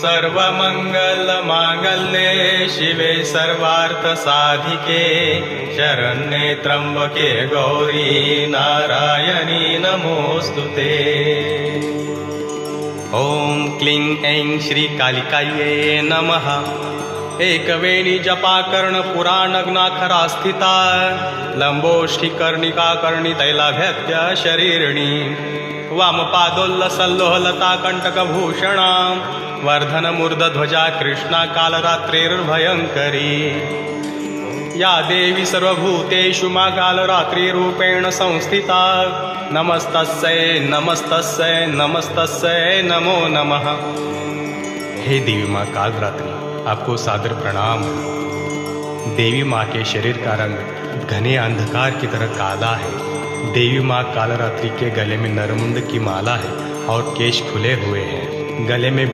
सर्वमंगलमांगल्ये शिवे सर्वार्थसाधिके शरण्ये त्र्यंबके गौरी नारायणी नमोस्तुते। ओम क्लीं ऐं श्री कालिकायै नमः। एकवेणी जपा कर्ण पुराणग्नाखरा स्थिता लंबोष्ठी कर्णिका कर्णि तैलाभ्यत्य शरीरिणी वामपादोल्लसल्लोहलता कंटकभूषणा वर्धन मूर्धध्वजा कृष्णा कालरात्रिर्भयंकरी या देवी सर्वभूतेषु मा कालरात्रिरूपेण संस्थिता नमस्तस्यै नमस्तस्यै नमस्तस्यै नमो नमः। हे देवी माँ कालरात्रि, आपको सादर प्रणाम। देवी माँ के शरीर का रंग घने अंधकार की तरह काला है। देवी माँ कालरात्रि के गले में नरमुंड की माला है और केश खुले हुए हैं। गले में